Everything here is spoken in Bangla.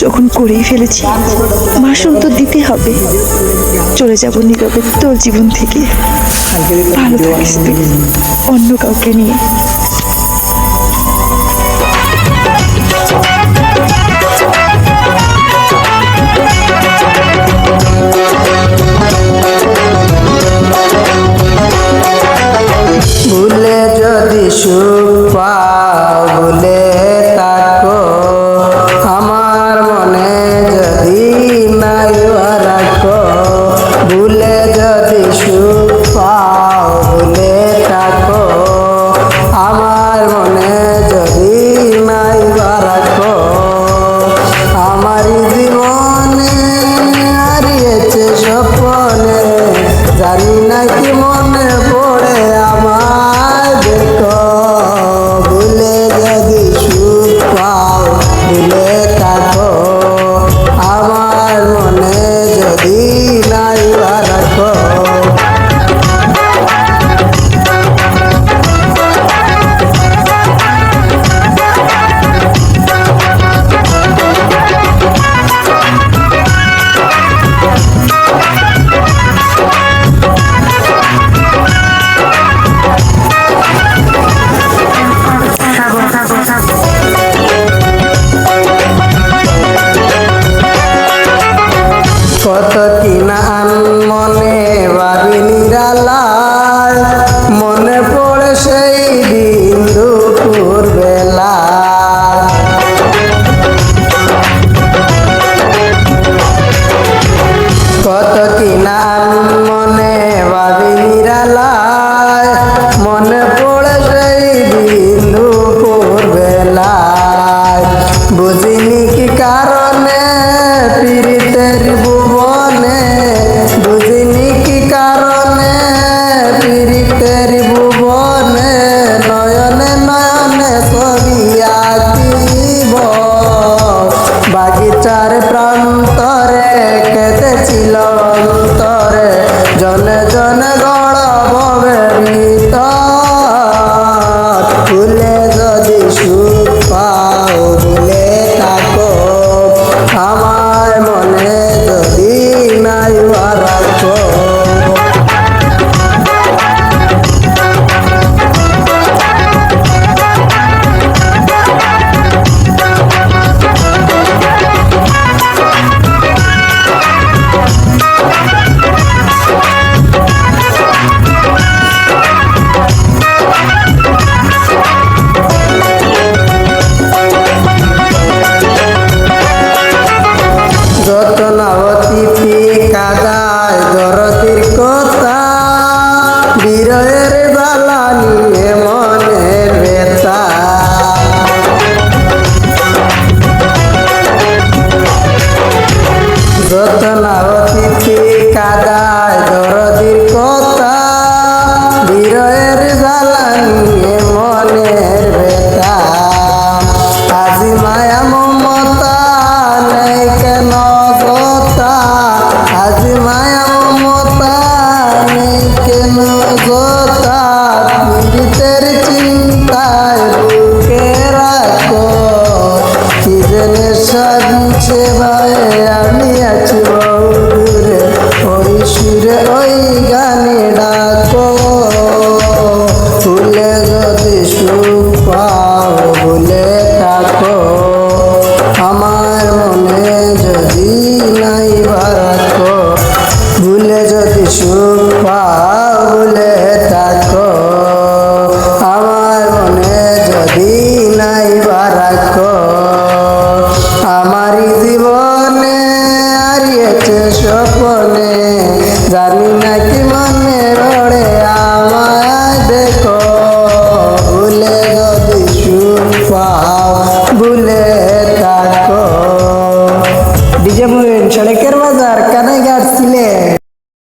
যখন করেই ফেলেছি মাসুল তো দিতে হবে। চলে যাব নীরবে তোর জীবন থেকে। ভালো থাকিস তুই অন্য কাউকে নিয়ে। ভুলে যদি সুখ পাও ভুলে থাকো, আমার মনে যদি নাই রাখো। ভুলে যদি সুখ পাও ভুলে থাকো, আমার মনে যদি নাই রাখো। আমার জীবনে হারিয়েছে স্বপ্নে, জানি না কি মনে পড়ে আমার। দেখো ভুলে যদি সুখ পাও ভুলে থাকো, আমার মনে যদি নাই রাখো। কত কিনান মনে ভাবি নিরালায়, মনে পড়ে সেই দিন দুপুর বেলা। কত কিনান মনে ভাবি নিরালায়, মনে পড়ে সেই দিন দুপুর বেলায়। বুঝিনি কি কারণে পীড়িতের ভুবনে, বুঝিনি কি কারণে পীড়িতের ভুবনে। নয়নে নয়নে ছবি আঁকিব, বাগিচার প্রান্তরে কেঁদেছিল অন্তরে। জনে জনে গড়াবে ভিতর, ভুলে যদি সুখ পাও ভুলে থাকো, আমার মনে যদি নাই রাখো। যত নবতিথি কাদায় দরদির কথা, বিরহে